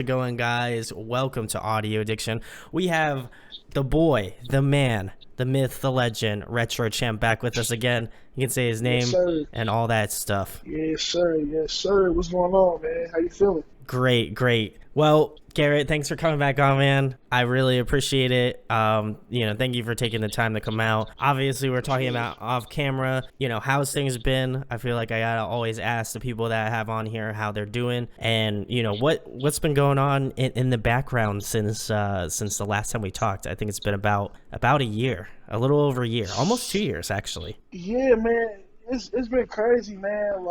going, guys? Welcome to Audio Addiction. We have the boy, the man, the myth, the legend, Retro Champ back with us again. You can say his Yes, name sir. and all that stuff. Yes, sir. Yes, sir. What's going on, man? How you feeling? Great, great. Well, Garrett, thanks for coming back on, man. I really appreciate it. Thank you for taking the time to come out. Obviously, we're talking about off camera. How's things been? I feel like I gotta always ask the people that I have on here how they're doing, and what's been going on in the background since the last time we talked. I think it's been about a year, a little over a year, almost 2 years actually. Yeah, man. It's been crazy, man.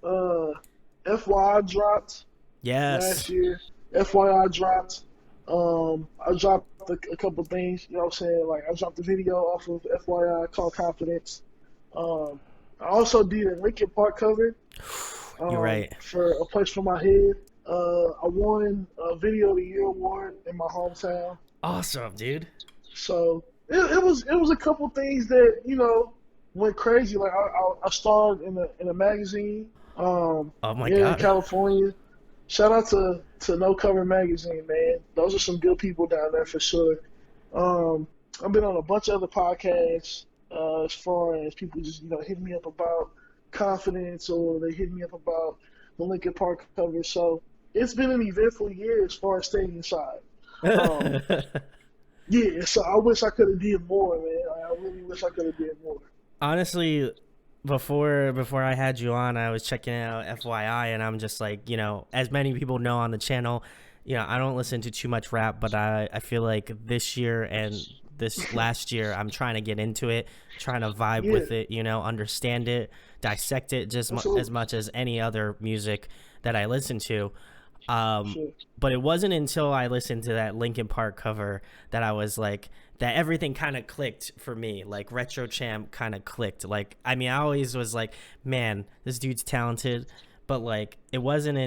FYI dropped Yes. last year. FYI dropped. I dropped a couple things. You know what I'm saying? Like I dropped a video off of FYI called Confidence. I also did a Linkin Park cover. You're right. For A Place for My Head. I won a Video of the Year award in my hometown. Awesome, dude. So it was a couple things that went crazy. Like I starred in a magazine. Oh my Here in God. California. Shout out to No Cover Magazine, man. Those are some good people down there for sure. I've been on a bunch of other podcasts as far as people just hitting me up about confidence, or they hit me up about the Linkin Park cover. So it's been an eventful year as far as staying inside. Um, yeah, so I wish I could have did more, man. I really wish I could have did more. Honestly, before I had you on, I was checking out FYI, and I'm just like, as many people know on the channel, I don't listen to too much rap, but I feel like this year and this last year, I'm trying to get into it, trying to vibe Yeah, with it, understand it, dissect it just as absolutely. much as any other music that I listen to. For Um, sure. but it wasn't until I listened to that Linkin Park cover that I was like, that everything kind of clicked for me. Like Retro Champ kind of clicked. Like, I mean, I always was like, man, this dude's talented. But like, it wasn't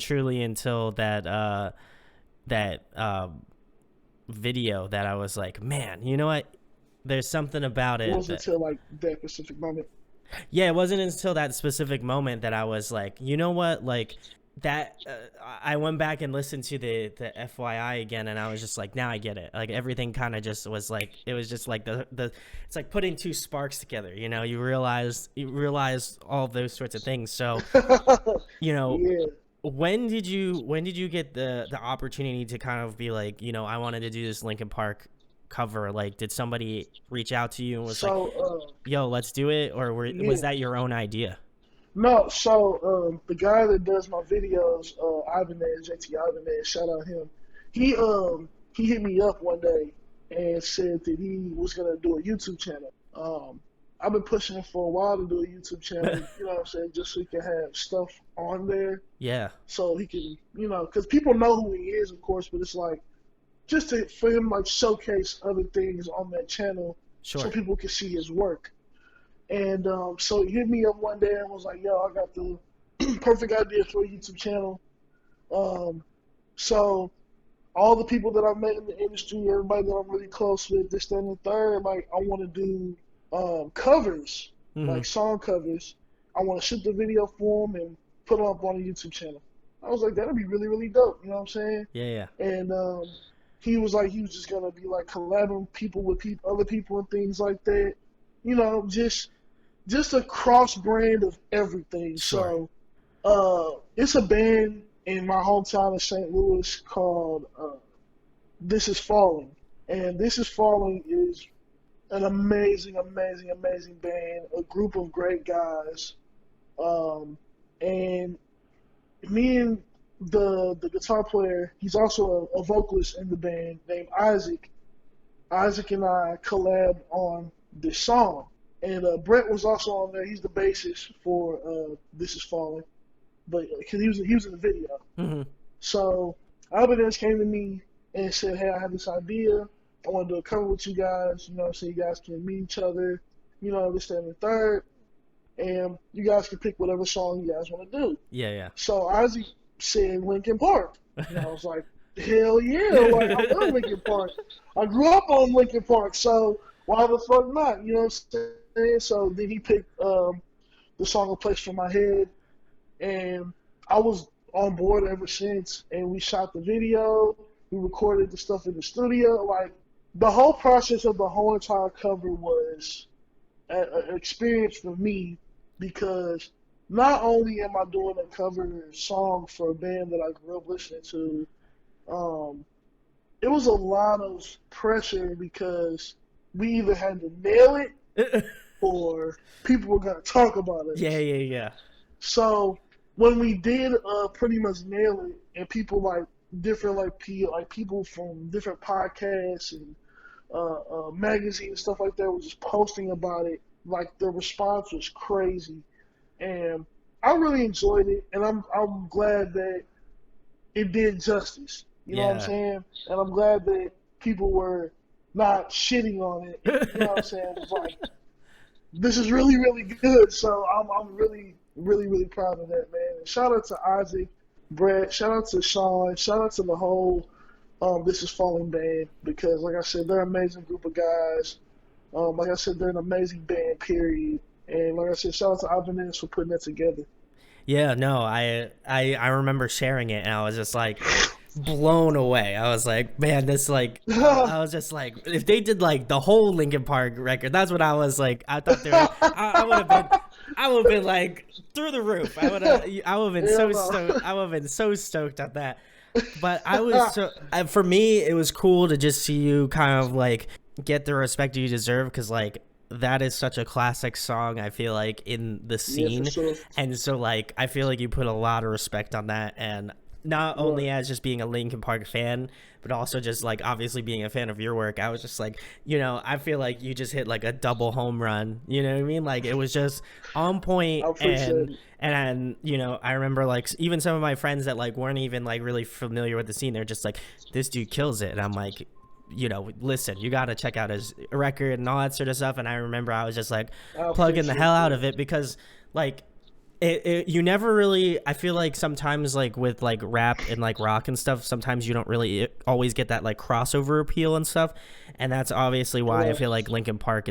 truly until that video that I was like, man, you know what? There's something about It it wasn't that, until like that specific moment. yeah, it wasn't until that specific moment that I was like, you know what, like that. I went back and listened to the FYI again, and I was just like, now I get it. Like everything kind of just was like, it was just like the it's like putting two sparks together. You realize all those sorts of things. So you know, Yeah. when did you get the opportunity to kind of be like, I wanted to do this Linkin Park cover? Like, did somebody reach out to you and was like, So, yo, let's do it, or was yeah. that your own idea? No, so the guy that does my videos, Ibanez, JT Ibanez, shout out him. He hit me up one day and said that he was gonna do a YouTube channel. I've been pushing him for a while to do a YouTube channel, you know what I'm saying, just so he can have stuff on there, Yeah, so he can, because people know who he is, of course, but it's like just for him like showcase other things on that channel so sure. people can see his work. And so he hit me up one day and was like, "Yo, I got the perfect idea for a YouTube channel." Um, so all the people that I've met in the industry, everybody that I'm really close with, this, that, and the third, like I want to do covers, Hmm. like song covers. I want to shoot the video for them and put them up on a YouTube channel. I was like, that'd be really, really dope. You know what I'm saying? Yeah, yeah, And he was like, he was just gonna be like collabing people with other people and things like that. Just a cross brand of everything. sure. So it's a band in my hometown of St. Louis called This Is Falling, and This Is Falling is an amazing, amazing, amazing band. A group of great guys, and me and the guitar player, he's also a vocalist in the band named Isaac. Isaac and I collabed on this song. And Brett was also on there. He's the bassist for This Is Falling, but because he was in the video. Hmm. So Albanese came to me and said, "Hey, I have this idea. I want to do a cover with you guys. So you guys can meet each other. This, that, and the third, and you guys can pick whatever song you guys want to do." Yeah, So Isaac said Linkin Park. And I was like, hell yeah, like I love Linkin Park. I grew up on Linkin Park, so why the fuck not? You know what I'm saying? So then he picked the song "A Place for My Head," and I was on board ever since. And we shot the video, we recorded the stuff in the studio. Like the whole process of the whole entire cover was an experience for me because not only am I doing a cover song for a band that I grew up listening to, um, it was a lot of pressure because we either had to nail it or people were gonna talk about Yeah, us. yeah, yeah. So when we did pretty much nail it, and people like different like people from different podcasts and magazines and stuff like that was just posting about it. Like the response was crazy, and I really enjoyed it, and I'm glad that it did justice. You know what I'm Yeah. saying? And I'm glad that people were not shitting on it. And, you know what I'm saying? It was like this is really really good. So I'm really really really proud of that, man. And shout out to Isaac, Brett. Shout out to Sean. Shout out to the whole This Is Falling band because, like I said, they're an amazing group of guys. Like I said, they're an amazing band. Period. And like I said, shout out to Ivan for putting that together. Yeah, no, I remember sharing it and I was just like blown away. I was like, man, this like I was just like if they did like the whole Linkin Park record, that's what I was like. I thought they were I would have been like through the roof. I would have been Yeah, so no. stoked. I would have been so stoked at that. But I was so for me it was cool to just see you kind of like get the respect you deserve because like that is such a classic song I feel like in the Yeah, for scene, sure. and so like I feel like you put a lot of respect on that, and not Right. only as just being a Linkin Park fan but also just like obviously being a fan of your work. I was just like, I feel like you just hit like a double home run, you know what I mean? Like it was just on point. I appreciate it. And I remember like even some of my friends that like weren't even like really familiar with the scene, they're just like, this dude kills it, and I'm like, listen, you got to check out his record and all that sort of stuff. And I remember I was just like I plugging the appreciate hell out that. of it because like you never really, I feel like sometimes like with like rap and like rock and stuff, sometimes you don't really always get that like crossover appeal and stuff. And that's obviously why I Right. feel like Linkin Park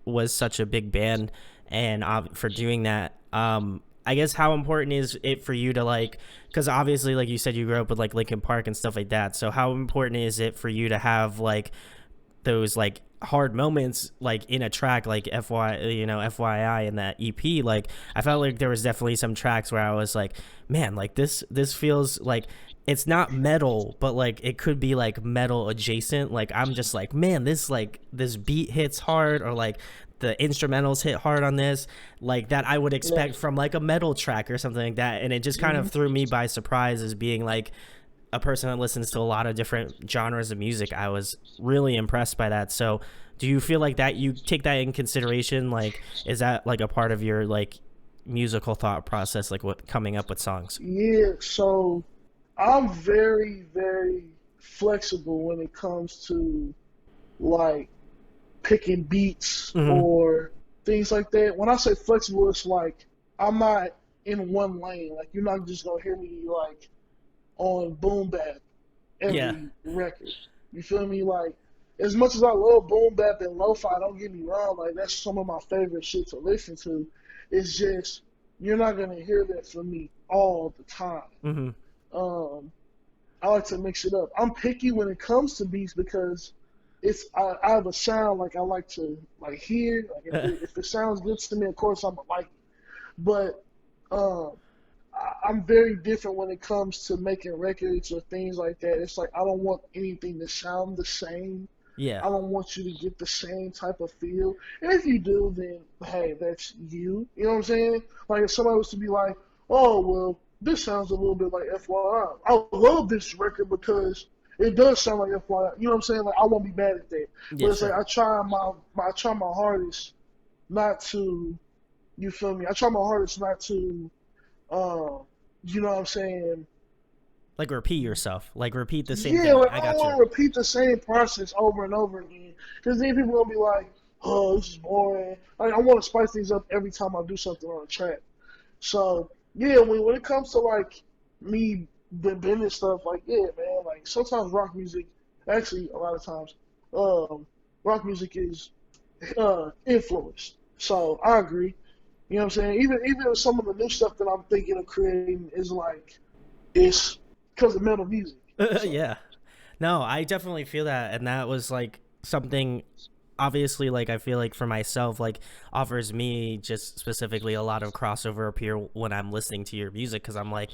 was such a big band. And for doing that, I guess how important is it for you to like, because obviously like you said you grew up with like Linkin Park and stuff like that, so how important is it for you to have like those like hard moments like in a track like FYI in that EP? Like I felt like there was definitely some tracks where I was like, man, like this feels like it's not metal but like it could be like metal adjacent. Like I'm just like, man, this beat hits hard, or like the instrumentals hit hard on this, like that I would expect Right. from like a metal track or something like that. And it just kind of threw me by surprise as being like a person that listens to a lot of different genres of music. I was really impressed by that. So do you feel like that you take that in consideration? Like, is that like a part of your like musical thought process, like what coming up with songs? Yeah, so I'm very, very flexible when it comes to like picking beats Mm-hmm. or things like that. When I say flexible, it's like I'm not in one lane. Like you're not just gonna hear me like on boom bap Yeah. every record. You feel me? Like as much as I love boom bap and lo-fi, don't get me wrong, like that's some of my favorite shit to listen to. It's just you're not gonna hear that from me all the time. Mm-hmm. Um, I like to mix it up. I'm picky when it comes to beats because I have a sound like I like to like hear. Like if it sounds good to me, of course I'm gonna like it. But um, I'm very different when it comes to making records or things like that. It's like I don't want anything to sound the same. Yeah. I don't want you to get the same type of feel. And if you do, then hey, that's you. You know what I'm saying? Like if somebody was to be like, oh well, this sounds a little bit like FYI. I love this record because it does sound like FYI. You know what I'm saying? Like I won't be mad at that. Yeah, But it's like sure. I try my hardest not to. You feel me? I try my hardest not to. Um, you know what I'm saying? Like repeat yourself, like repeat the same Yeah, thing. like I I don't got want you. to repeat the same process over and over again, because then people gonna be like, "Oh, this is boring." Like I want to spice things up every time I do something on a track. So yeah, when it comes to like me bending stuff, like yeah, man, like sometimes rock music, actually a lot of times, um, rock music is influenced. So I agree. You know what I'm saying? Even some of the new stuff that I'm thinking of creating is like It's because of metal music. So Yeah. No, I definitely feel that, and that was like something. Obviously, like I feel like for myself, like offers me just specifically a lot of crossover appeal when I'm listening to your music because I'm like,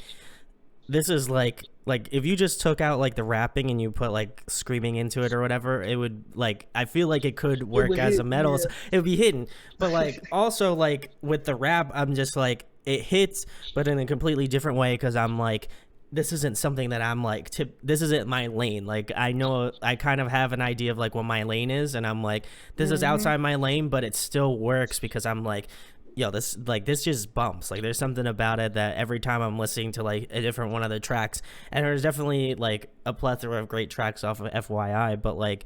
this is like if you just took out like the rapping and you put like screaming into it or whatever, it would like I feel like it could it work would as a hit, metal. yeah. It would be hidden, but like also like with the rap, I'm just like it hits, but in a completely different way because I'm like. This isn't something that I'm like this isn't my lane. Like I know I kind of have an idea of like what my lane is and I'm like this is Hmm. outside my lane but it still works because I'm like yo, this just bumps. Like there's something about it that every time I'm listening to like a different one of the tracks, and there's definitely like a plethora of great tracks off of FYI, but like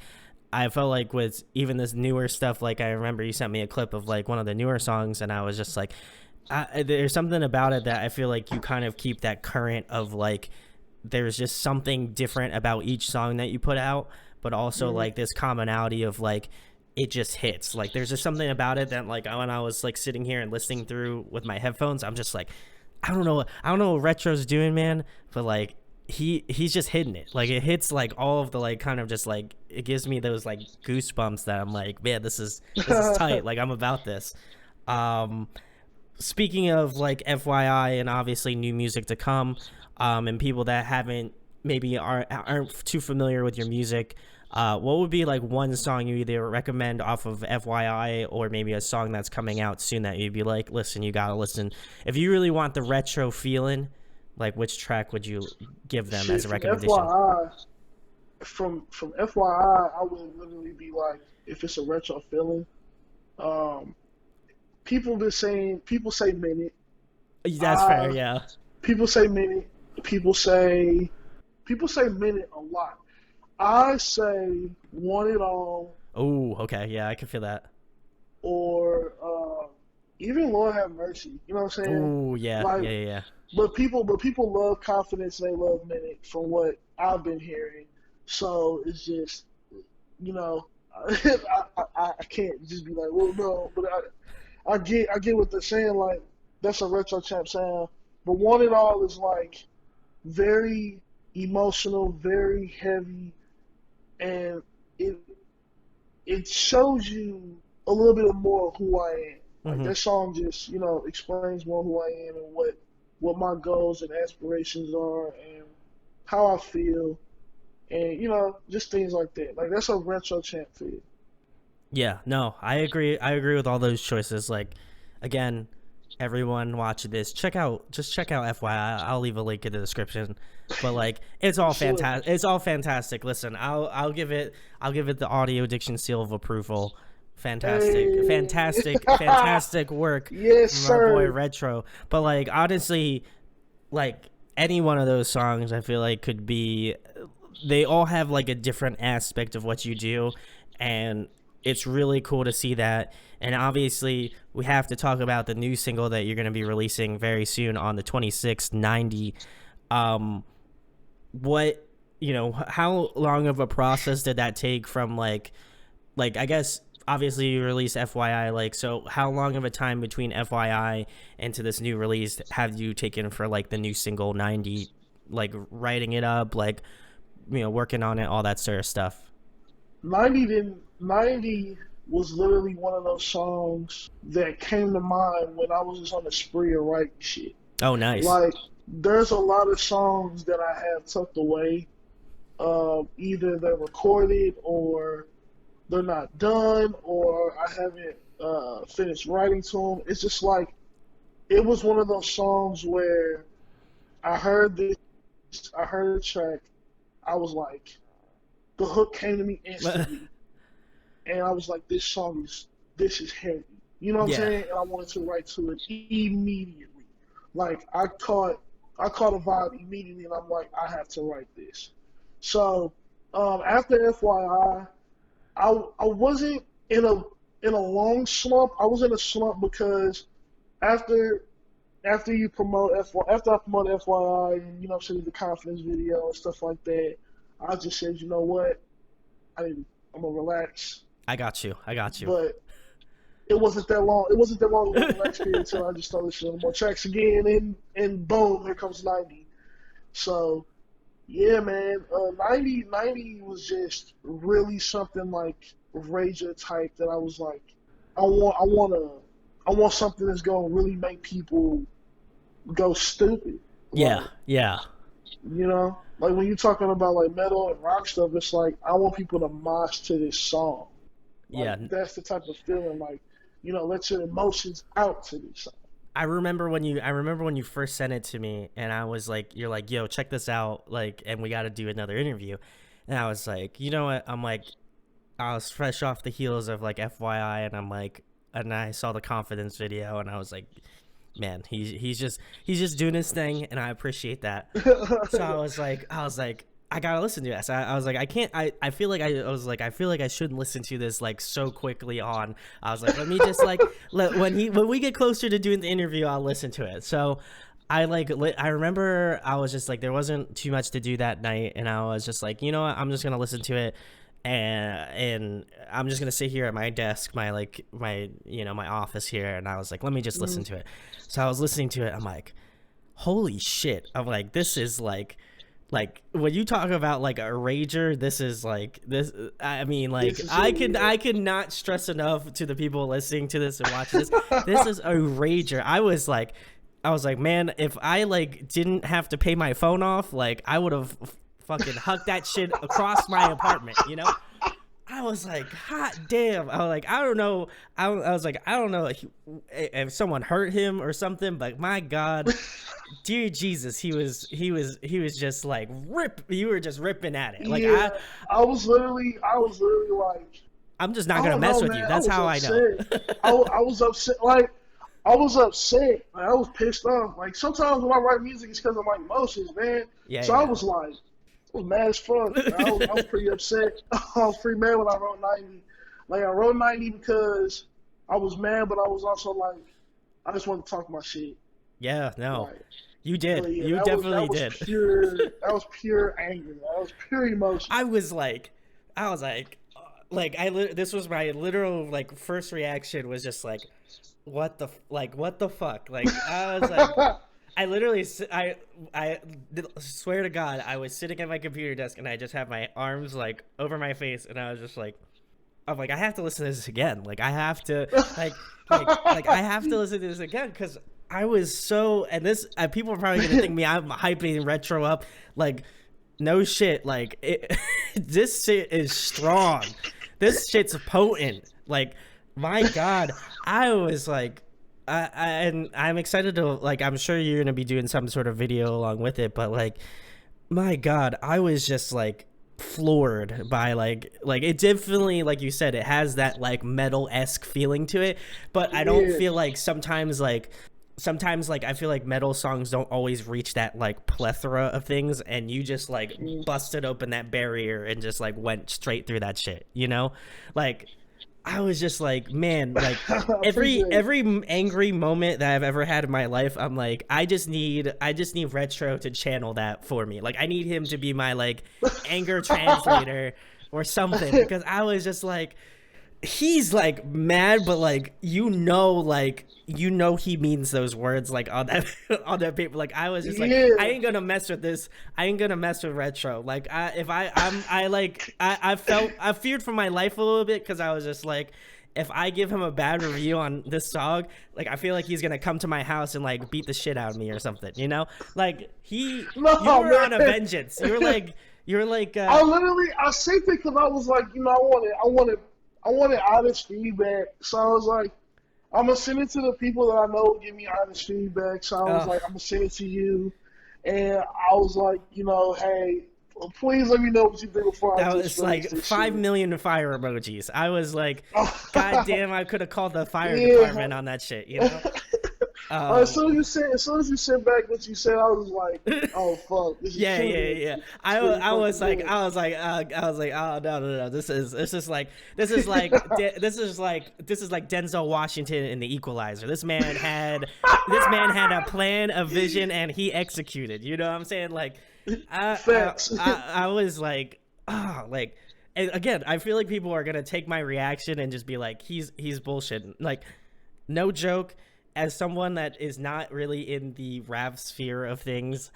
I felt like with even this newer stuff, like I remember you sent me a clip of like one of the newer songs, and I was just like, there's something about it that I feel like you kind of keep that current of like there's just something different about each song that you put out, but also Hmm. like this commonality of like it just hits. Like there's just something about it that like when I was like sitting here and listening through with my headphones, I'm just like, I don't know what Retro's doing, man, but like he's just hitting it. Like it hits like all of the like kind of just like it gives me those like goosebumps that I'm like, man, this is tight. Like I'm about this. Um, Speaking of like FYI and obviously new music to come, and people that haven't maybe aren't too familiar with your music, what would be like one song you either recommend off of FYI or maybe a song that's coming out soon that you'd be like, listen, you gotta listen. If you really want the retro feeling, like which track would you give them as Shit, a from recommendation? FYI, from FYI, I would literally be like, if it's a retro feeling, um, people say minute. That's fair, I yeah. People say minute. People say people say minute a lot. I say want it all Oh, okay, yeah, I can feel that. or even Lord have mercy. You know what I'm saying? Oh, yeah, Like, yeah, yeah, yeah. but people love confidence. And they love minute from what I've been hearing. So it's just you know, I can't just be like, well, no, but I get what they're saying. Like that's a retro champ sound, but want it all is like very emotional, very heavy, and it it shows you a little bit more of who I am. Like Mm-hmm. that song just explains more who I am and what my goals and aspirations are and how I feel and just things like that. Like that's a retro champ feel. Yeah, no, I agree. I agree with all those choices. Like, again, everyone watch this. Just check out FYI. I'll leave a link in the description. But like, it's For all sure. fantastic. It's all fantastic. Listen, I'll give it the audio addiction seal of approval. Fantastic, Hey, fantastic, fantastic work yes, from our boy sir. Retro. But like, honestly, like any one of those songs, I feel like could be they all have like a different aspect of what you do, and it's really cool to see that. And obviously we have to talk about the new single that you're going to be releasing very soon on the 26th, 90. um what how long of a process did that take from like I guess obviously you released FYI, like, so how long of a time between FYI and to this new release have you taken for like the new single 90, like writing it up, like working on it, all that sort of stuff? 90 was literally one of those songs that came to mind when I was just on the spree of writing shit. Oh, nice. Like, there's a lot of songs that I have tucked away. Either they're recorded or they're not done or I haven't finished writing to them. It's just like, it was one of those songs where I heard this, I heard the track, I was like, the hook came to me instantly. And I was like, this is heavy. You know what I'm Yeah. saying? And I wanted to write to it immediately. Like I caught a vibe immediately, and I'm like, I have to write this. So after FYI, I wasn't in a long slump. I was in a slump because after after you promote after I promoted FYI and sending the confidence video and stuff like that, I just said, you know what, I'm gonna relax. I got you. I got you. But it wasn't that long. It wasn't that long of a relax period until I just started listening to more tracks again, and boom, here comes 90. So yeah, man, 90 was just really something like Rager type that I was like, I want something that's gonna really make people go stupid. Yeah, Like, yeah, like when you're talking about like metal and rock stuff, it's like I want people to mosh to this song. Like yeah. that's the type of feeling. Like, let your emotions out to this song. I remember when you first sent it to me, and I was like, you're like, yo, check this out, like, and we got to do another interview. And I was like, you know what? I'm like, I was fresh off the heels of like FYI, and I'm like, and I saw the confidence video, and I was like, man, he's just doing his thing, and I appreciate that. So I was like, I gotta listen to this. I was like, I can't. I feel like I was like, I feel like I shouldn't listen to this like so quickly on. I was like, let me just like when we get closer to doing the interview, I'll listen to it. So I remember I was just like, there wasn't too much to do that night, and I was just like, you know what, I'm just gonna listen to it, and I'm just gonna sit here at my desk, my office here, and I was like, let me just listen to it. So I was listening to it. I'm like, holy shit! I'm like, this is like when you talk about like a rager, this is like this. I mean, like I could not stress enough to the people listening to this and watching this. This is a rager. I was like, man, if I like didn't have to pay my phone off, like I would have fucking hucked that shit across my apartment, you know? I was like, hot damn. I was like, I don't know. I was like, I don't know if someone hurt him or something, but my God, dear Jesus, he was just like you were just ripping at it. Like Yeah, I was literally like, I'm just not I gonna don't mess know, with you. man. I That's was how I know. upset. I was upset. Like, I was upset. Like, I was pissed off. Like, sometimes when I write music, it's because of my emotions, man. Yeah, So I yeah. was like, I was mad as fuck. I was pretty upset. I was pretty mad when I wrote 90. Like, I wrote 90 because I was mad, but I was also like, I just wanted to talk my shit. Yeah, no. Like, You so did. yeah, You definitely did. that was pure anger. That was pure emotion. I was like, this was my literal like first reaction was just like, what the fuck? Like I was like, I literally, I swear to God, I was sitting at my computer desk and I just had my arms like over my face and I was just like, I'm like, I have to listen to this again. Like I have to, like I have to listen to this again because I was so, and this, people are probably gonna think me I'm hyping retro up, like. No shit, like this shit is strong. This shit's potent. Like, my God, I was like, and I'm excited to like. I'm sure you're gonna be doing some sort of video along with it, but like, my God, I was just like floored by like it definitely, like you said, it has that like metal-esque feeling to it, but I don't Yeah. feel like sometimes like I feel like metal songs don't always reach that like plethora of things, and you just like busted open that barrier and just like went straight through that shit, you know? Like I was just like, man, like Appreciate it. every angry moment that I've ever had in my life, I'm like, I just need Retro to channel that for me. Like I need him to be my like anger translator or something, because I was just like, he's like mad, but like he means those words like on that on that paper. Like I was just like, Yeah. I ain't gonna mess with this. I ain't gonna mess with retro. Like I feared for my life a little bit because I was just like, if I give him a bad review on this song, like I feel like he's gonna come to my house and like beat the shit out of me or something, you know? Like you No, were on a man. vengeance. You're like I sent it because I was like, I wanted honest feedback. So I was like, I'm gonna send it to the people that I know will give me honest feedback. So I was like, I'm gonna send it to you, and I was like, hey, please let me know what you think before I that just was like finish this 5 shit. million fire emojis. I was like, God damn, I could have called the fire Yeah. department on that shit, you know? As soon as you sent back what you said, I was like, oh fuck, this is Yeah, killing yeah, me. yeah. It's pretty I was fucking like, good. oh no, no, no. This is this is like Denzel Washington in The Equalizer. This man had a plan, a vision, and he executed. You know what I'm saying? Like, Facts. I was like, like, and again, I feel like people are gonna take my reaction and just be like, he's bullshitting. Like, no joke. As someone that is not really in the rap sphere of things,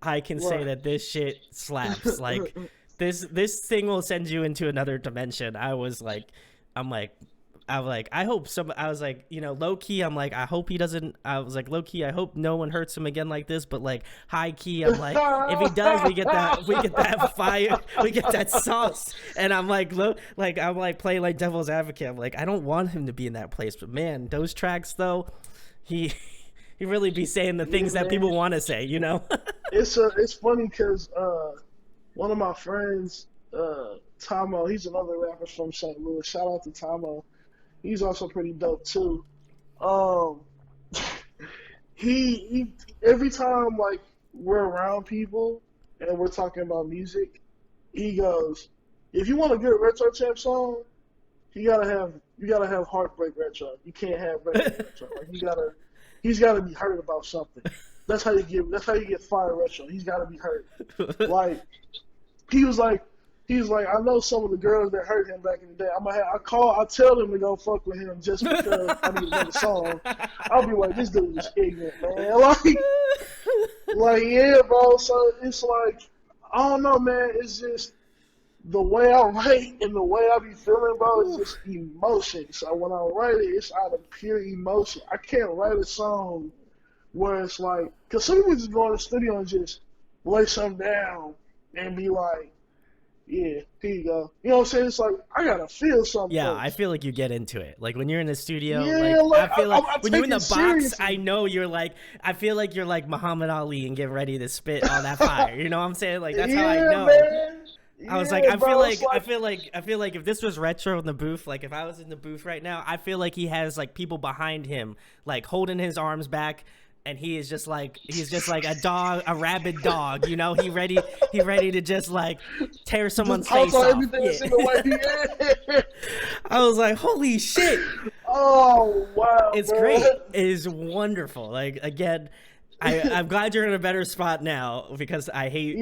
I can say Right. that this shit slaps. Like this thing will send you into another dimension. I'm like, I hope some. I was like, low key. I'm like, I hope he doesn't. I was like, low key. I hope no one hurts him again like this. But like, high key, I'm like, if he does, we get that fire, we get that sauce. And I'm like, I'm like playing like devil's advocate. I'm like, I don't want him to be in that place. But man, those tracks though, he he really be saying the things that people want to say. It's funny because one of my friends, Tomo, he's another rapper from St. Louis. Shout out to Tomo. He's also pretty dope too. Um, he every time like we're around people and we're talking about music, he goes, "If you want a good retro champ song, you gotta have Heartbreak Retro. You can't have regular retro. Like he's gotta be hurt about something. That's how you get fire retro. He's gotta be hurt. Like he was like." He's like, I know some of the girls that hurt him back in the day. I tell them to go fuck with him just because I need another song. I'll be like, this dude is ignorant, man. Like, yeah, bro. So it's like, I don't know, man. It's just the way I write and the way I be feeling, bro. It's just emotion. So when I write it, it's out of pure emotion. I can't write a song where it's like, because some people just go in the studio and just lay something down and be like, yeah, here you go. You know what I'm saying? It's like, I gotta feel something. Yeah, first. I feel like you get into it. Like when you're in the studio, Yeah, like, I feel like I when you're in the take box, it seriously. I know you're like, I feel like you're like Muhammad Ali and get ready to spit on that fire. You know what I'm saying? Like that's how I know. Man. I was like, I feel like if this was retro in the booth, like if I was in the booth right now, I feel like he has like people behind him, like holding his arms back. And he's just like a dog, a rabid dog, He ready to just like tear someone's face off. Everything that's in the way. I was like, holy shit! Oh wow, it's bro. great. It is wonderful. Like again, I'm glad you're in a better spot now because I hate,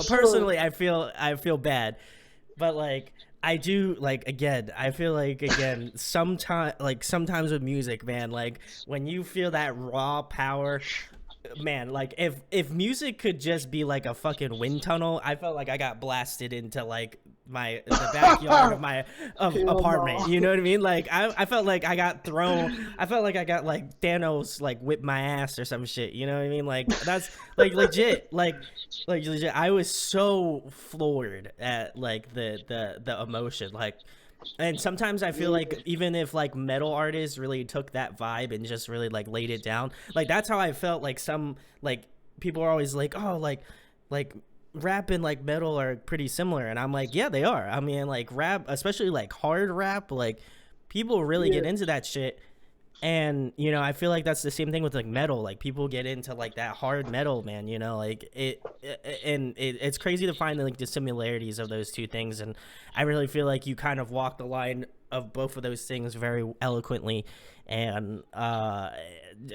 personally, sure. I feel bad, but like. I do I feel like sometimes with music, man, like when you feel that raw power, man, like if music could just be like a fucking wind tunnel, I felt like I got blasted into like the backyard of my apartment. No. You know what I mean? Like I felt like I got thrown. I felt like I got like Thanos like whipped my ass or some shit. You know what I mean? Like that's like legit. Like legit. I was so floored at like the emotion. Like. And sometimes I feel like even if like metal artists really took that vibe and just really like laid it down, like that's how I felt. Like some like people are always like, oh, like rap and like metal are pretty similar, and I'm like, yeah, they are. I mean, like rap, especially like hard rap, like people really get into that shit. And I feel like that's the same thing with like metal. Like people get into like that hard metal, man. Like it's crazy to find like the similarities of those two things. And I really feel like you kind of walk the line of both of those things very eloquently. And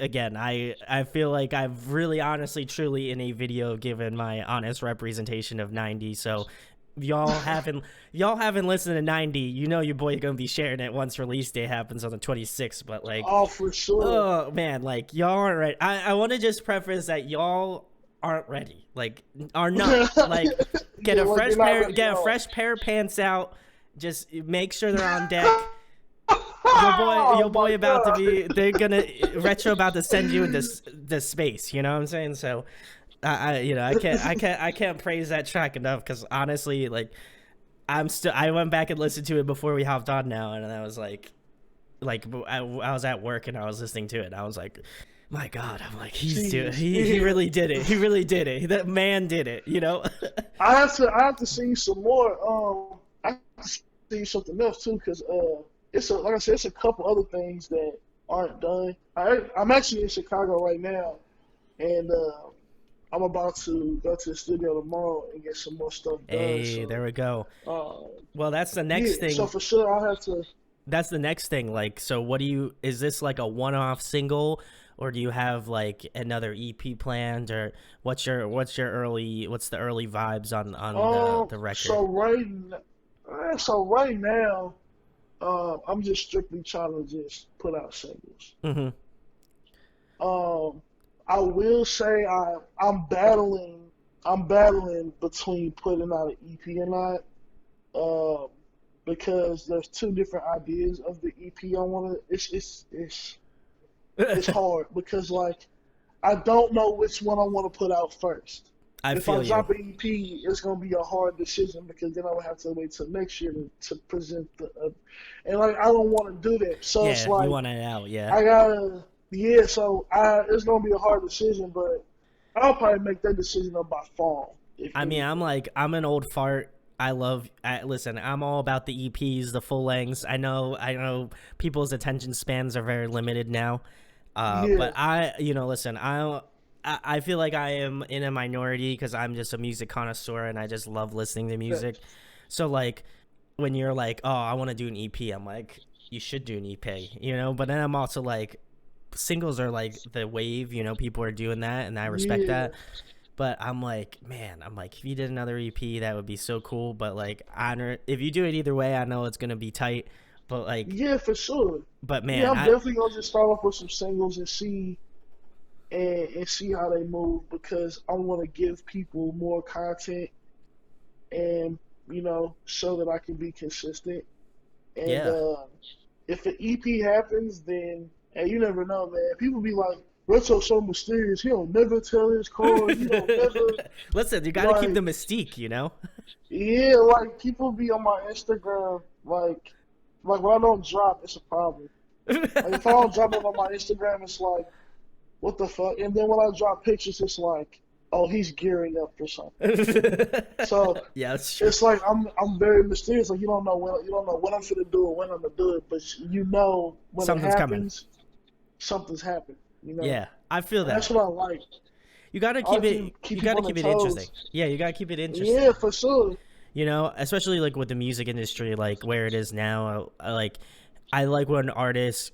again, I feel like I've really honestly, truly in a video given my honest representation of 90. So. Y'all haven't listened to 90. Your boy gonna be sharing it once release day happens on the 26th. But like, oh, for sure. Oh man, like y'all aren't ready. I want to just preface that y'all aren't ready. Like, are not like get a fresh pair of pants out. Just make sure they're on deck. Your boy about to be. They're gonna retro about to send you into this space. You know what I'm saying? So. I can't praise that track enough because honestly, like, I went back and listened to it before we hopped on now, and I was like I was at work and I was listening to it, and I was like, my God, I'm like, he really did it. He really did it. That man did it. I have to sing some more. I have to sing something else too because like I said, it's a couple other things that aren't done. I'm actually in Chicago right now, and I'm about to go to the studio tomorrow and get some more stuff done. Hey, so, there we go. Well, that's the next thing. So for sure, I'll have to. That's the next thing. Like, so is this like a one-off single, or do you have like another EP planned, or what's the early vibes on the record? So right now, I'm just strictly trying to just put out singles. Mm-hmm. I will say I'm battling I'm battling between putting out an EP or not, um, because there's two different ideas of the EP I want to. It's hard because like I don't know which one I want to put out first. I If I feel you. drop an EP, it's gonna be a hard decision because then I would have to wait till next year to present the, and like I don't want to do that. So it's Yeah, you like want it out, yeah. I gotta, yeah. So it's gonna be a hard decision, but I'll probably make that decision up by fall, if I mean, anything. I'm an old fart. Listen, I'm all about the EPs, the full lengths. I know people's attention spans are very limited now. Yeah, But listen, I feel like I am in a minority because I'm just a music connoisseur and I just love listening to music. facts. So like, when you're like, oh, I want to do an EP, I'm like, you should do an EP. But then I'm also like, singles are like the wave. People are doing that, and I respect Yeah, that. But I'm like, man, if you did another EP, that would be so cool. But like, if you do it either way, I know it's gonna be tight. But like, yeah, for sure. but Yeah, man, I'm I definitely gonna just start off with some singles and see how they move because I want to give people more content and show that I can be consistent. And yeah. if an EP happens, then and you never know, man. People be like, Retro's so mysterious. He don't never tell his chords. He don't never Listen, you got to keep the like. mystique. Yeah, like people be on my Instagram, like when I don't drop, it's a problem. Like if I don't drop it on my Instagram, it's like, what the fuck? And then when I drop pictures, it's like, oh, he's gearing up for something. So Yeah, that's true. it's like I'm very mysterious. Like you don't know what I'm gonna do or when I'm gonna do it, but you know when it Something's coming. happens, something's happened. Yeah, I feel And that's that. what I like. You got to I keep like it. to keep You got people to on their keep it interesting. toes. Yeah, you got to keep it Yeah, interesting. for sure. Especially like with the music industry, like where it is now. I like when artists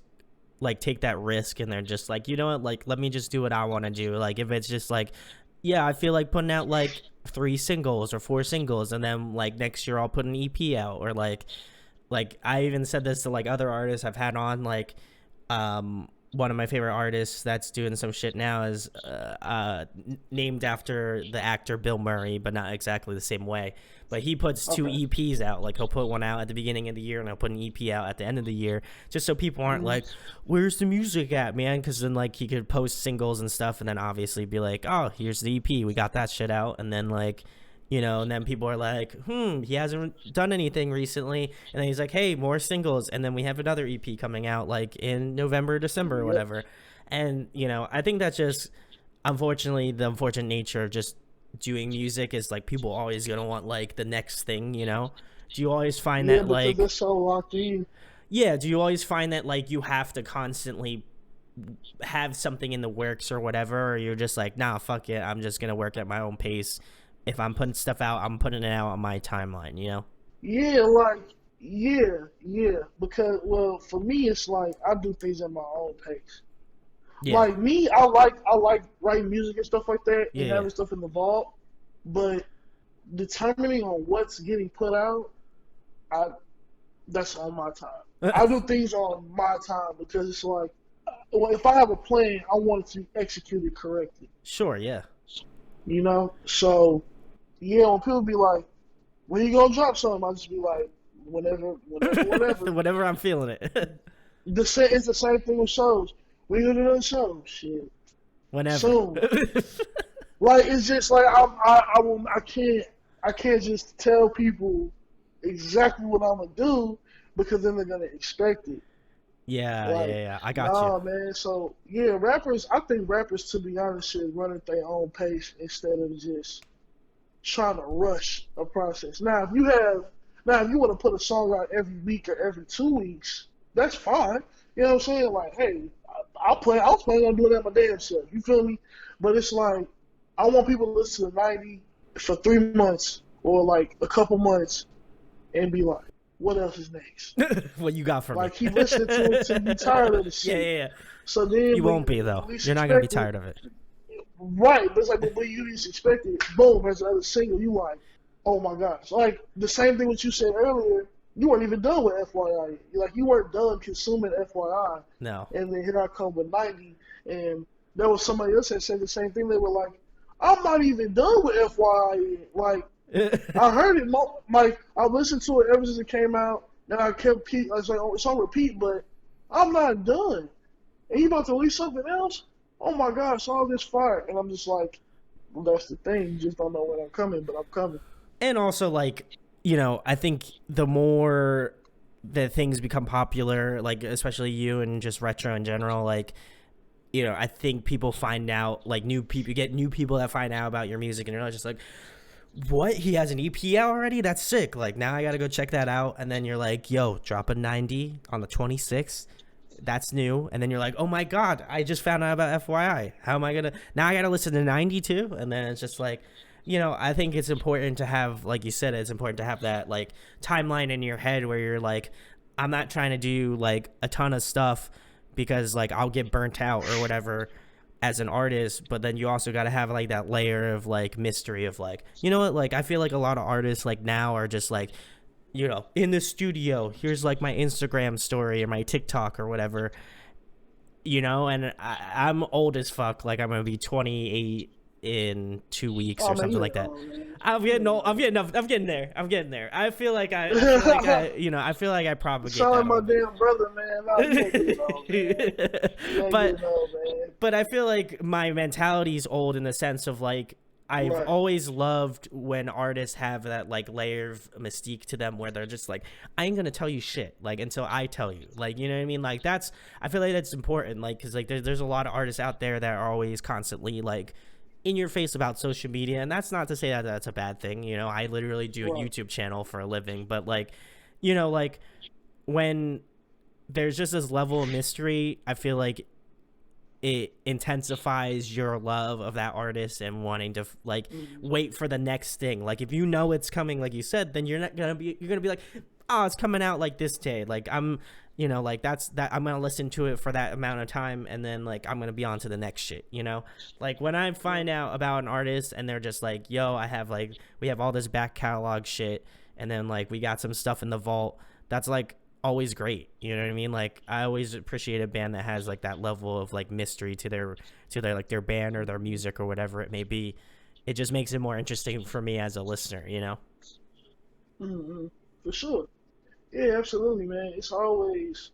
like take that risk and they're just like, you know what, like let me just do what I want to do. Like if it's just like, yeah, I feel like putting out like 3 singles or 4 singles, and then like next year I'll put an EP out, or like I even said this to like other artists I've had on, like one of my favorite artists that's doing some shit now is named after the actor Bill Murray, but not exactly the same way. But he puts two Okay. EPs out. Like he'll put one out at the beginning of the year, and he'll put an EP out at the end of the year, just so people aren't Mm, like, "Where's the music at, man?" Because then like he could post singles and stuff, and then obviously be like, "Oh, here's the EP. We got that shit out," and then like. And then people are like, he hasn't done anything recently. And then he's like, hey, more singles. And then we have another EP coming out like in November, December, or yep. whatever. And, I think that's just, unfortunately, the unfortunate nature of just doing music is like people always going to want like the next thing. Do you always find Yeah, that because they're like, so locked in. yeah, do you always find that like you have to constantly have something in the works or whatever, or you're just like, nah, fuck it, I'm just gonna work at my own pace. If I'm putting stuff out, I'm putting it out on my timeline. Yeah, like yeah. Because well, for me, it's like I do things at my own pace. Yeah, Like me, I like writing music and stuff like that yeah, and yeah. having stuff in the vault. But determining on what's getting put out, I that's on my time. I do things on my time because it's like, well, if I have a plan, I want to execute it correctly. Sure, yeah. So yeah, when people be like, "When you gonna drop something?" I just be like, "Whenever." Whenever I'm feeling it. It's the same thing with shows. We gonna do another show, shit, Whenever. soon. Like it's just like I can't just tell people exactly what I'm gonna do because then they're gonna expect it. Yeah, yeah, Like, yeah. I got you. nah, man. So yeah, I think rappers, to be honest, should run at their own pace instead of just trying to rush a process. Now, if you want to put a song out every week or every 2 weeks, that's fine. You know what I'm saying? Like, hey, I was planning on doing that my damn self. You feel me? But it's like, I want people to listen to 90 for 3 months or like a couple months and be like, what else is next? What you got for me? Like, keep listening to it till you tired of the Yeah, shit. yeah, yeah. So then You when won't be you though. least You're not gonna be expect it, tired of it. right, but it's like when you least expect it, boom, there's another single. You like, oh my gosh. Like the same thing what you said earlier. You weren't even done with FYI. Like you weren't done consuming FYI, No. and then here I come with 90, and there was somebody else that said the same thing. They were like, I'm not even done with FYI yet. Like, I heard it, like, I listened to it ever since it came out. Then I kept, I was like, oh, it's on repeat, but I'm not done. And he about to release something else? Oh my gosh, all this fire. And I'm just like, well, that's the thing. You just don't know when I'm coming, but I'm coming. And also, like, I think the more that things become popular, like, especially you and just retro in general, like, I think people find out, like, new people, you get new people that find out about your music, and you're not just like, what? He has an EP out already? That's sick. Like, now I gotta go check that out. And then you're like, yo, drop a 90 on the 26th. That's new. And then you're like, oh my God, I just found out about FYI. How am I gonna, now I gotta listen to 90 too? And then it's just like, I think it's important to have, like you said, it's important to have that, like, timeline in your head where you're like, I'm not trying to do, like, a ton of stuff because, like, I'll get burnt out or whatever as an artist. But then you also got to have, like, that layer of, like, mystery of, like, what, like, I feel like a lot of artists, like, now are just like, in the studio, here's, like, my Instagram story or my TikTok or whatever, and I'm old as fuck. Like, I'm gonna be 28 in 2 weeks or something like that. I'm getting old. I'm getting there. I feel like I feel like I propagate Sound like that. my damn brother, man. No, you ain't getting old, man. But I feel like my mentality's old in the sense of, like, I've always loved when artists have that, like, layer of mystique to them where they're just like, I ain't gonna tell you shit, like, until I tell you, like, you know what I mean? Like, I feel like that's important, like, because, like, there's a lot of artists out there that are always constantly, like, in your face about social media, and that's not to say that that's a bad thing. I literally do a YouTube channel for a living, but, like, like, when there's just this level of mystery, I feel like it intensifies your love of that artist and wanting to, like, wait for the next thing. Like, if it's coming, like you said, then you're gonna be like, oh, it's coming out, like, this day. Like, I'm like, that's I'm gonna listen to it for that amount of time, and then, like, I'm gonna be on to the next shit. Like, when I find out about an artist and they're just like, yo, we have all this back catalog shit, and then, like, we got some stuff in the vault, that's, like, always great. You know what I mean? Like, I always appreciate a band that has, like, that level of, like, mystery to their like, their band or their music or whatever it may be. It just makes it more interesting for me as a listener, Mm-hmm. For sure. Yeah, absolutely, man. It's always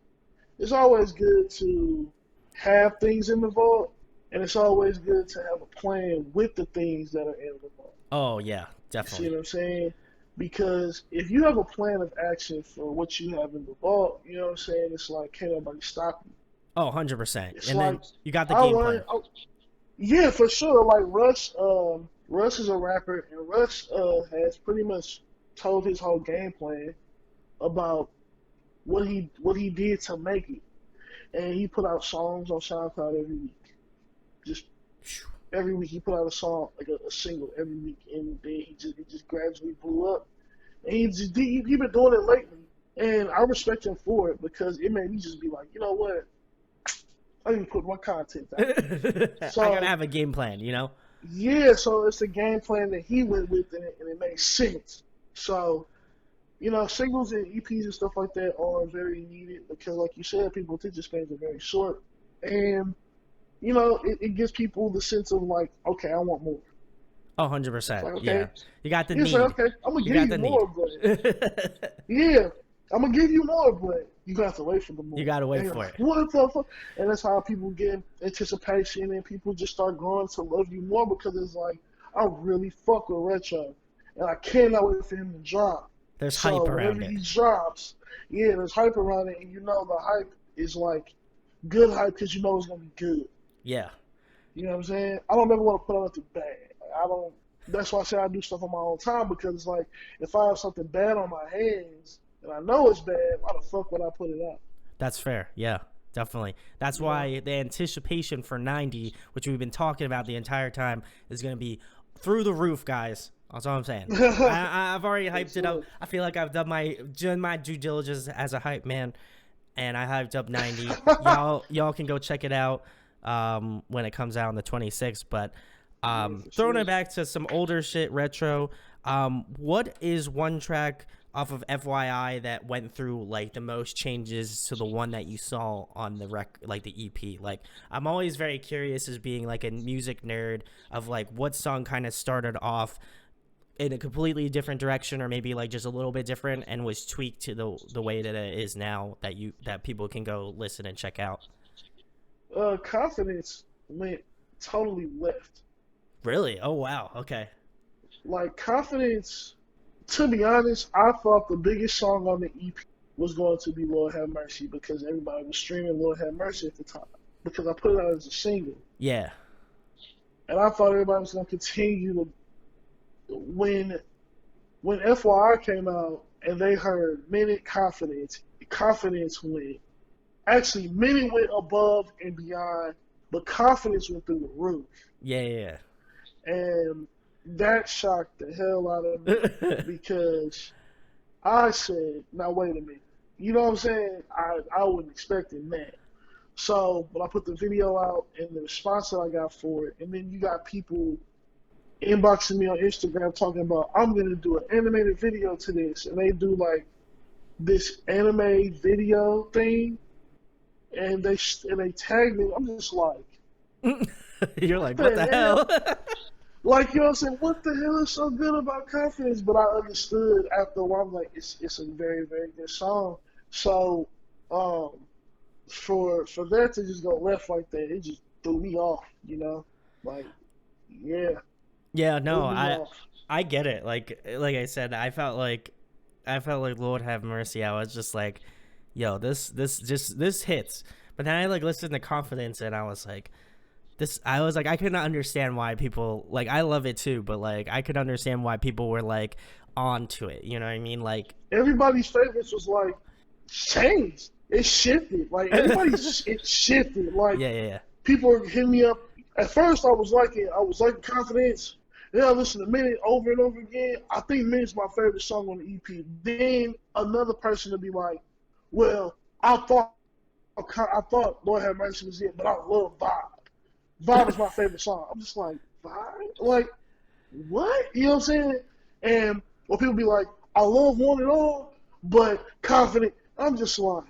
good to have things in the vault, and it's always good to have a plan with the things that are in the vault. Oh yeah, You definitely. see what I'm saying? Because if you have a plan of action for what you have in the vault, you know what I'm saying? It's like, can't nobody stop you. Oh, 100%. It's And like, then you got the game plan. Yeah, for sure. Like Russ is a rapper, and Russ has pretty much told his whole game plan about what he did to make it, and he put out songs on SoundCloud every week. Just every week he put out a song, like a single every week, and then it just gradually blew up. And he been doing it lately, and I respect him for it because it made me just be like, you know what, I need to put more content out. So I gotta have a game plan, yeah, so it's a game plan that he went with, and it made sense. So, singles and EPs and stuff like that are very needed because, like you said, people's attention spans are very short, and it gives people the sense of, like, okay, I want more. Oh, 100%. Like, okay, yeah, you got the yeah, need. so, okay, I'm gonna give you more, but yeah, I'm gonna give you more, but you got to wait for the more. You gotta wait and for it. What the fuck? And that's how people get anticipation, and people just start growing to love you more because it's like, I really fuck with Retro, and I cannot wait for him to drop. There's So hype around whenever he it. drops, yeah, there's hype around it, and the hype is like good hype because it's gonna be good. Yeah. You know what I'm saying? I don't ever want to put out nothing bad. Like, I don't. That's why I say I do stuff on my own time because it's like if I have something bad on my hands and I know it's bad, why the fuck would I put it out? That's fair. Yeah, definitely. That's why the anticipation for 90, which we've been talking about the entire time, is going to be through the roof, guys. That's all I'm saying. I've already hyped it up. I feel like I've done my due diligence as a hype man, and I hyped up 90. Y'all can go check it out when it comes out on the 26th. But throwing it back to some older shit, retro. What is one track off of FYI that went through like the most changes to the one that you saw on the like the EP? Like, I'm always very curious as being like a music nerd of like what song kind of started off in a completely different direction, or maybe like just a little bit different, and was tweaked to the way that it is now, that people can go listen and check out. Confidence went totally left. Really? Oh wow. Okay. Like Confidence, to be honest, I thought the biggest song on the EP was going to be Lord Have Mercy because everybody was streaming Lord Have Mercy at the time. Because I put it out as a single. Yeah. And I thought everybody was gonna continue to when FYI came out and they heard Minute Confidence went. Actually, Minute went above and beyond, but Confidence went through the roof. Yeah. Yeah. And that shocked the hell out of me because I said, now wait a minute. You know what I'm saying? I wasn't expecting that. So when I put the video out and the response that I got for it, and then you got people inboxing me on Instagram talking about I'm gonna do an animated video to this, and they do like this anime video thing, and they tag me. I'm just like, You're like, what the hell? Like, you know what I'm saying? What the hell is so good about Confidence? But I understood after a while, I'm like, it's a very, very good song. So, for that to just go left like that, it just threw me off, you know? Like, yeah. Yeah, no, Threw me off. I get it. Like I said, I felt like Lord Have Mercy. I was just like, yo, this hits. But then I like listened to Confidence, and I was like, I could not understand why people, like, I love it too, but like I could understand why people were like onto it. You know what I mean? Like, Everybody's favorites was like changed. It shifted. Like it shifted. Like yeah. people were hitting me up. At first, I was liking Confidence. Then I listened to Minute over and over again. I think Minute's my favorite song on the EP. Then another person would be like, "Well, I thought Lord Have Mercy was it, but I love Vibe. Vibe is my favorite song." I'm just like, Vibe? Like, what? You know what I'm saying? And when people be like, "I love One and All, but Confident," I'm just like,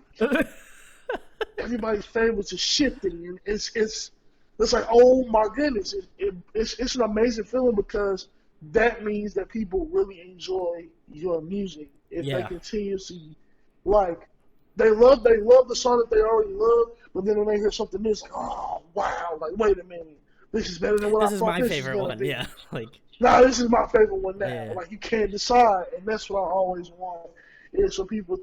everybody's favorites are shifting, and it's like, oh my goodness, it's an amazing feeling because that means that people really enjoy your music. If they continuously like, they love the song that they already love, but then when they hear something new, it's like, oh wow, like wait a minute, this is better than what I thought. This is my favorite one. Yeah, like, nah, this is my favorite one now. Yeah. Like, you can't decide, and that's what I always want is for people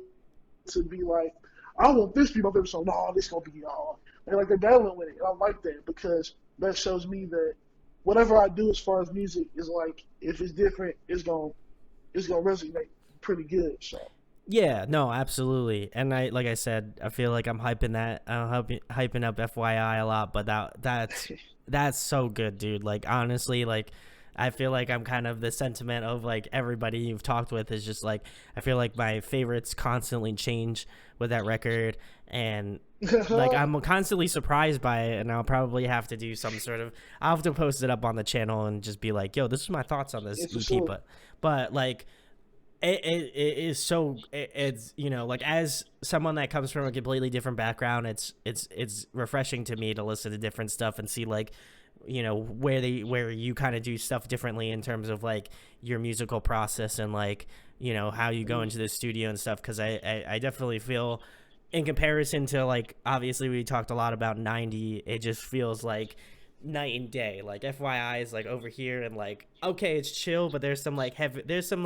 to be like, I want this to be my favorite song. No, this gonna be they're battling with it. And I like that because that shows me that whatever I do as far as music is like, if it's different, it's gonna resonate pretty good. So yeah, no, absolutely. And like I said, I feel like I'm hyping up FYI a lot, but that's so good, dude. Like, honestly, like, I feel like I'm kind of the sentiment of like everybody you've talked with is just like, I feel like my favorites constantly change with that record, and like I'm constantly surprised by it, and I'll probably have to do some sort of, I'll have to post it up on the channel and just be like, yo, this is my thoughts on this EP. Sure. But like it is so, it's, you know, like, as someone that comes from a completely different background, it's refreshing to me to listen to different stuff and see, like, you know, where you kind of do stuff differently in terms of like your musical process and like, you know, how you go into the studio and stuff. Because I definitely feel, in comparison to, like, obviously we talked a lot about 90, it just feels like night and day. Like, FYI is like over here, and like, okay, it's chill, but there's some like heavy, there's some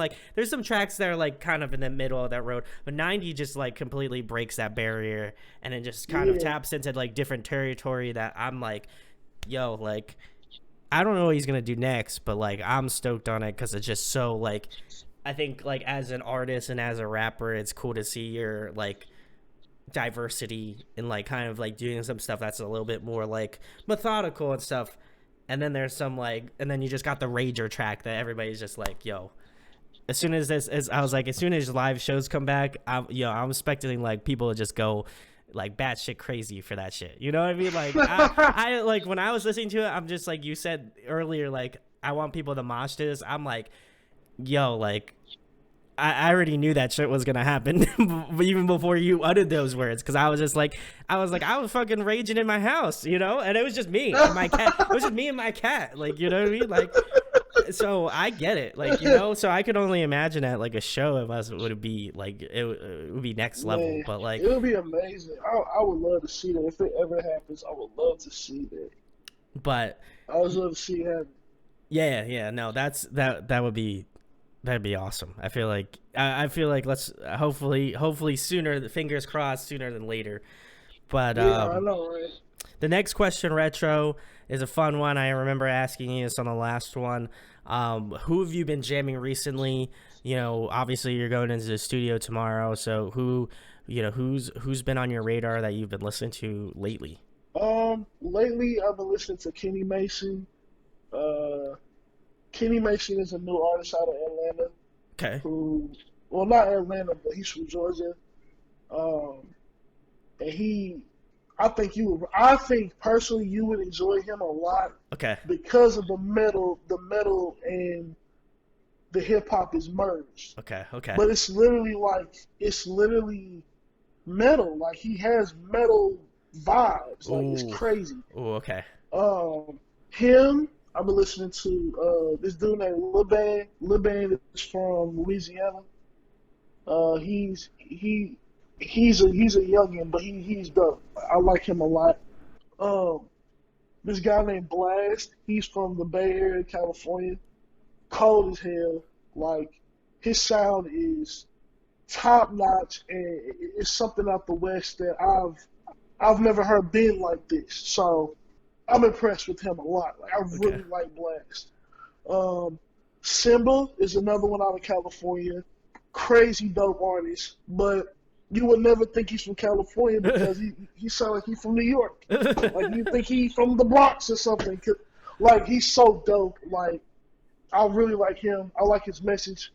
tracks that are like kind of in the middle of that road, but 90 just like completely breaks that barrier, and it just kind of taps into like different territory that I'm like, yo, like, I don't know what he's gonna do next, but like, I'm stoked on it because it's just so, like, I think, like, as an artist and as a rapper, it's cool to see your like diversity and like kind of like doing some stuff that's a little bit more like methodical and stuff. And then there's some like, and then you just got the rager track that everybody's just like, yo, as soon as as soon as live shows come back, I'm expecting like people to just go like batshit crazy for that shit. You know what I mean? Like, I like, when I was listening to it, I'm just like, you said earlier, like, I want people to mosh to this. I'm like, yo, like, I already knew that shit was gonna happen, even before you uttered those words. Because I was just like, I was fucking raging in my house, you know, and it was just me and my cat. It was just me and my cat, like, you know what I mean, like. So I get it, like, you know. So I could only imagine at like a show of us would be like it would be next level, Man, but like, it would be amazing. I would love to see that. If it ever happens, I would love to see that. but I would love to see it happen. yeah, no, that would be that'd be awesome. I feel like let's hopefully sooner. Fingers crossed, sooner than later. But Yeah, I know, right? the next question, retro, is a fun one. I remember asking you this on the last one. Who have you been jamming recently? You know, obviously you're going into the studio tomorrow, so who's been on your radar that you've been listening to lately? Lately I've been listening to Kenny Mason. Uh, Kenny Mason is a new artist out of Atlanta Okay, who, well, not Atlanta, but he's from Georgia. Um, and I think personally you would enjoy him a lot okay, because of the metal and the hip hop is merged. okay. But it's literally metal. Like he has metal vibes. Like it's Ooh, crazy. ooh, okay. Him, I've been listening to this dude named Lil Bang. Lil Bang is from Louisiana. He's a youngin, but he's dope. I like him a lot. Um, this guy named Blast. He's from the Bay Area, California. Cold as hell. Like his sound is top notch, and it's something out the West that I've never heard been like this. So I'm impressed with him a lot. Like I Okay. really like Blast. Um, Simba is another one out of California. Crazy dope artist, but you would never think he's from California because he sounds like he's from New York. Like you think he's from the Bronx or something. Like he's so dope. Like I really like him. I like his message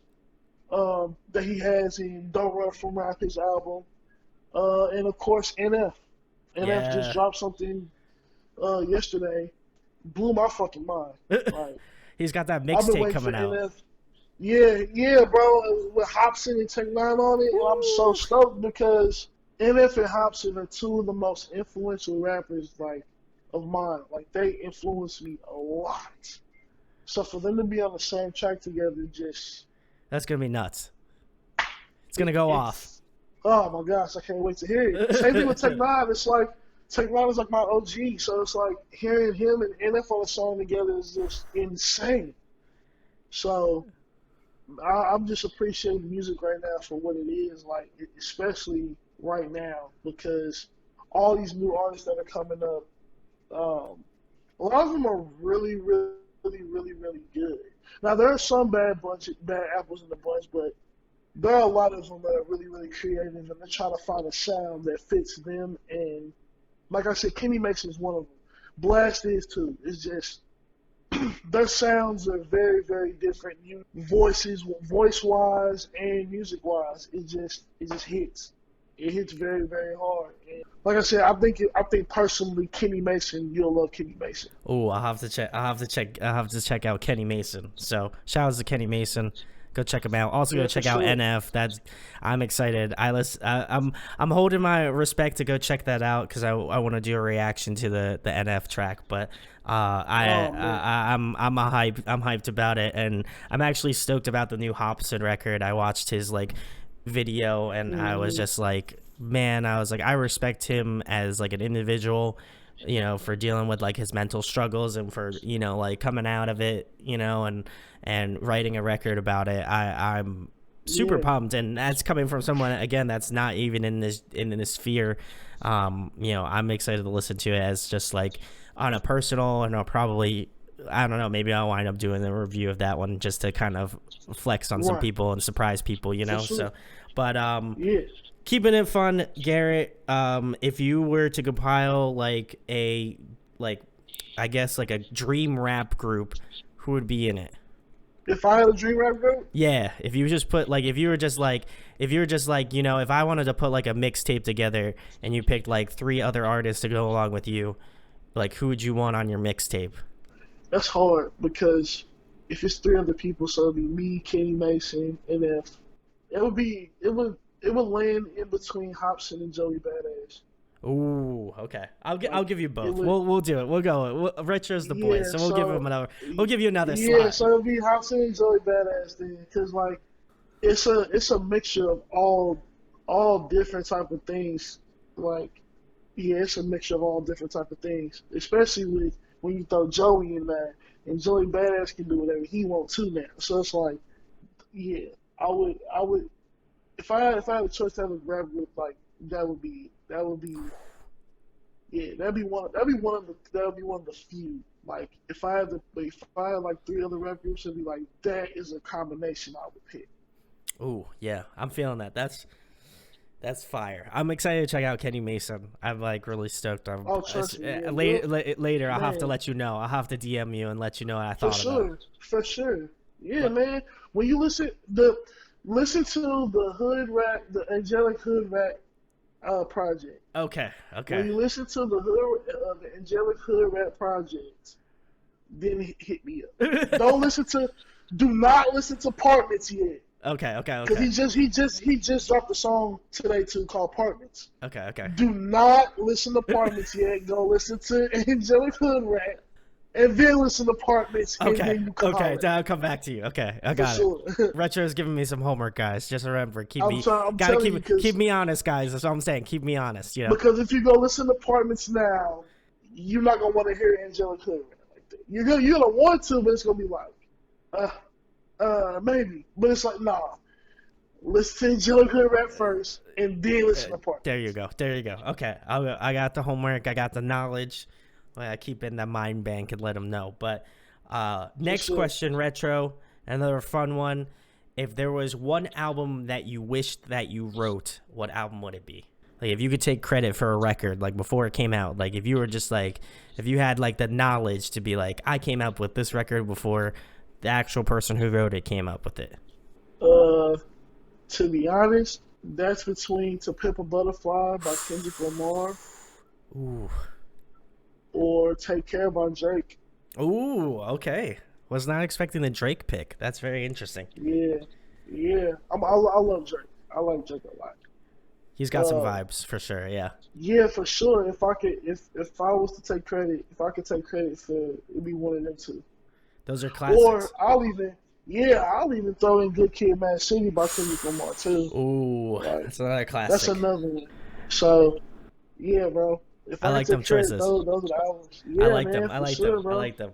that he has in "Don't Run From Rap," his album, and of course NF. NF just Yeah. dropped something yesterday, blew my fucking mind. Like He's got that I've been mixtape waiting for coming out. NF. Yeah, bro, with Hobson and Tech Nine on it, and I'm so Woo. stoked because NF and Hobson are two of the most influential rappers like of mine. Like they influenced me a lot. So for them to be on the same track together, just That's gonna be nuts. It's gonna go off. it's oh my gosh, I can't wait to hear it. Same thing with Tech Nine. It's like Tech Nine is like my OG, so it's like hearing him and NF on a song together is just insane. So I'm just appreciating music right now for what it is, like especially right now because all these new artists that are coming up, a lot of them are really good. Now there are some bad apples in the bunch, but there are a lot of them that are really creative and they're trying to find a sound that fits them. And like I said, Kenny Mason is one of them. Blast is too. It's just their sounds are very different. Voice wise and music wise, it just hits. It hits very hard. And like I said, I think personally, Kenny Mason, you'll love Kenny Mason. Oh, I'll have to check out Kenny Mason. So shout out to Kenny Mason. Go check him out. Also, go Yeah, for check out sure. NF. I'm excited. I'm holding my respect to go check that out because I want to do a reaction to the NF track. But Oh man, I'm hyped about it, and I'm actually stoked about the new Hobson record. I watched his like video, and I was hmm just like, man, I was like, I respect him as like an individual, you know, for dealing with like his mental struggles and for, you know, like coming out of it, you know, and writing a record about it. I'm super yeah, pumped, and that's coming from someone again that's not even in this sphere. You know, I'm excited to listen to it as just like on a personal, and I'll probably, I don't know, maybe I'll wind up doing a review of that one just to kind of flex on some right, people and surprise people, you for know. sure. So, but Yeah. keeping it fun, Garrett. If you were to compile like like I guess like a dream rap group, who would be in it? If I had a dream rap group, Yeah, if you just put like if you were just like, you know, if I wanted to put like a mixtape together and you picked like three other artists to go along with you, like who would you want on your mixtape? that's hard because if it's three other people, so it'd be me, Kenny Mason, NF. it would land in between Hobson and Joey Badass. Ooh, okay. I'll Like give you it both. would, We'll do it. We'll go. Retro's the boys, yeah. so we'll give him So another. We'll give you another yeah, slot. so it'll be Hobson and Joey Badass then, because like it's a mixture of all different type of things. Like yeah, it's a mixture of all different type of things, especially with when you throw Joey in there, and Joey Badass can do whatever he wants to now. So it's like yeah, I would if I had a choice to have a rap group like that would be yeah, that'd be one of the few. Like if I had like three other rap groups, it'd be like that is a combination I would pick. Ooh, yeah. I'm feeling that. That's fire. I'm excited to check out Kenny Mason. I'm like really stoked. Oh, trust me, yeah, Later, I'll have to man, let you know. I'll have to DM you and let you know what I for thought of it. sure, for sure, yeah, But man. When you listen to the hood rap, the angelic hood rap project. okay, When okay. you listen to the angelic hood rap project, then hit me up. Don't listen to, do not listen to Apartments yet, Okay, okay, because okay. he just dropped a song today too called Apartments. Okay, okay. Do not listen to Apartments yet. Go listen to Angelic Hood Rap, and then listen to Apartments, and Okay, then you come okay. holler Then I'll come back to you. Okay, I for got it. sure. Retro's giving me some homework, guys. Just remember, I'm trying. I'm gotta telling you, keep because me honest, guys. That's what I'm saying. Keep me honest. because if you go listen to Apartments now, you're not gonna want to hear Angelic Hood Rap like that. You're gonna want to, but it's gonna be like, uh, maybe. But it's like, nah. Listen to Angelic Hood Rap first, and then listen to There you Apartments. go. There you go. Okay, I got the homework. I got the knowledge. I keep in the mind bank and let them know. But For next sure. question, Retro. Another fun one. If there was one album that you wished that you wrote, what album would it be? Like if you could take credit for a record, like before it came out, like if you were just like, if you had like the knowledge to be like, I came up with this record before the actual person who wrote it came up with it. Uh, to be honest, that's between "To Pimp a Butterfly" by Kendrick Lamar Ooh, or "Take Care" by Drake. ooh, okay. Was not expecting the Drake pick. That's very interesting. Yeah, yeah. I love Drake. I like Drake a lot. He's got some Uh, vibes for sure. Yeah, yeah, for sure. If I was to take credit, if I could take credit for it, it'd be one of them two. those are Or classics. I'll even throw in "Good Kid, Mad City" by Kendrick Lamar too. Ooh, Like that's another that's classic. another one. So yeah, bro. If I I could like them take credit, choices. those are the albums. I Yeah, like them. man, I for like sure, them. I bro. like them.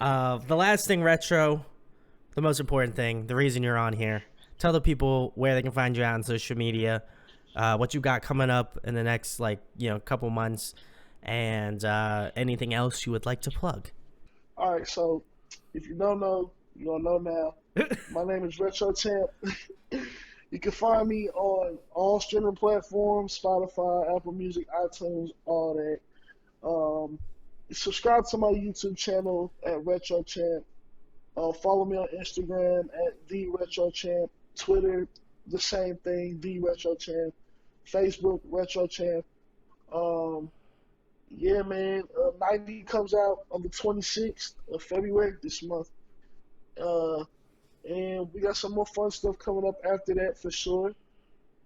The last thing, Retro, the most important thing, the reason you're on here. Tell the people where they can find you on social media, what you got coming up in the next couple months, and anything else you would like to plug. All right, so if you don't know, you gonna know now. My name is Retro Champ. You can find me on all streaming platforms: Spotify, Apple Music, iTunes, all that. Um, Subscribe to my YouTube channel at Retro Champ. Follow me on Instagram at the Retro Champ. Twitter, the same thing, the Retro Champ. Facebook, Retro Champ. Um, yeah, man. 90 comes out on the 26th of February this month. Uh, and we got some more fun stuff coming up after that for sure.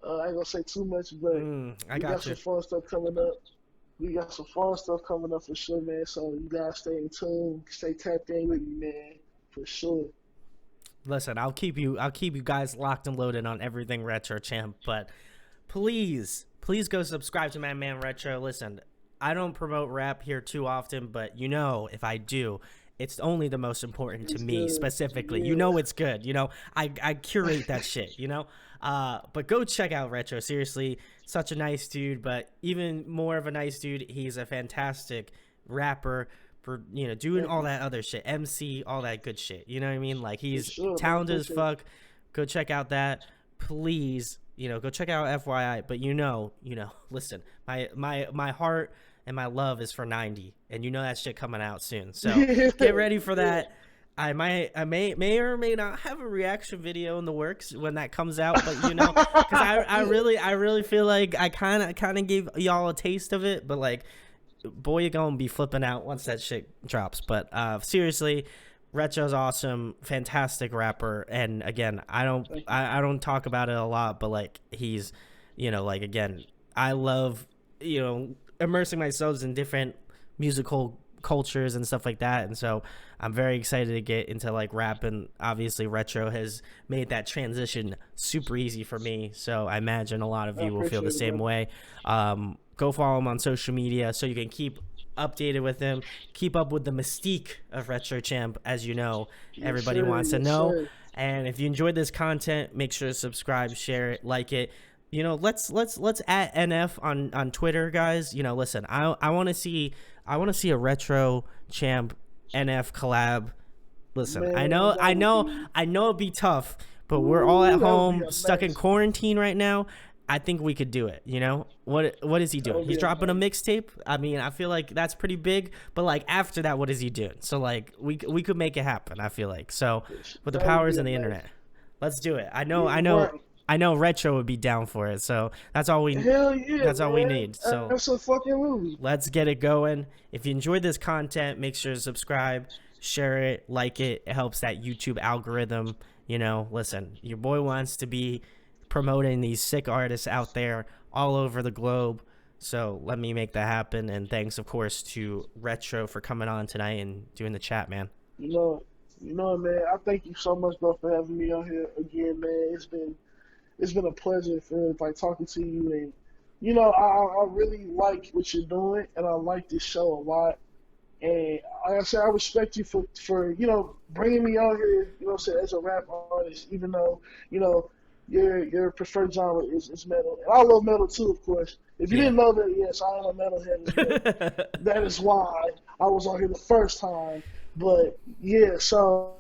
I ain't gonna say too much, but I we got got you. some fun stuff coming up. We got some fun stuff coming up for sure, man. So you guys stay in tune, stay tapped in with me, man, for sure. Listen, I'll keep you guys locked and loaded on everything Retro Champ, but please go subscribe to my man Retro. Listen, I don't promote rap here too often, but if I do, it's only the most important to It's me good. specifically. Yeah, It's good. I curate that shit, but go check out Retro. Seriously, such a nice dude, but even more of a nice dude, he's a fantastic rapper for doing thank all you. that other shit, MC, all that good shit. You know what I mean? Like For he's sure, man. talented as Appreciate fuck. Go check out that. Please, go check out FYI. But listen, my heart and my love is for 90, and that shit coming out soon. So get it. ready for Yeah, that. I may or may not have a reaction video in the works when that comes out, but because I really feel like I kind of gave y'all a taste of it, but like, boy, you're gonna be flipping out once that shit drops. But seriously, Retro's awesome, fantastic rapper, and again, Thank you. I don't talk about it a lot, but like he's, like again, I love, immersing myself in different musical cultures and stuff like that, and so I'm very excited to get into like rap, and obviously Retro has made that transition super easy for me, so I imagine a lot of I you will feel the appreciate it, same brother. way. Go follow him on social media so you can keep updated with him, keep up with the mystique of Retro Champ. As you know, Yes, everybody sir. wants to Yes, know. sir. And if you enjoyed this content, make sure to subscribe, share it, like it. Let's at NF on Twitter, guys. Listen, I want to see a Retro Champ NF collab. Listen, Man, that would be. I know it'd be tough, but we're all at Ooh, that would be home, stuck in amazing. quarantine right now. I think we could do it. What is he That doing? would He's be dropping a amazing. mixtape. I mean, I feel like that's pretty big. But like after that, what is he doing? So like we could make it happen. I feel like so with the That would powers be of the internet, amazing. let's do it. Yeah, right. I know Retro would be down for it. So Hell yeah, that's all we man. need. So Absolutely. let's get it going. If you enjoyed this content, make sure to subscribe, share it, like it. It helps that YouTube algorithm. Listen, your boy wants to be promoting these sick artists out there all over the globe. So let me make that happen. And thanks, of course, to Retro for coming on tonight and doing the chat, man. You know, man. I thank you so much, bro, for having me on here again, man. It's been a pleasure for like talking to you, and I really like what you're doing, and I like this show a lot. And like I said, I respect you for bringing me on here. What I'm saying, as a rap artist, even though you know your preferred genre is metal, and I love metal too, of course. If you Yeah. didn't know that, yes, I am a metalhead as well. That is why I was on here the first time. But yeah, so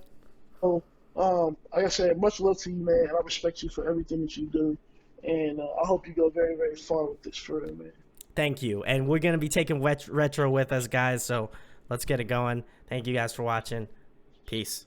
like I said, much love to you, man, and I respect you for everything that you do. And I hope you go very, very far with this, for real, man. Thank you. And we're going to be taking Retro with us, guys. So let's get it going. Thank you guys for watching. Peace.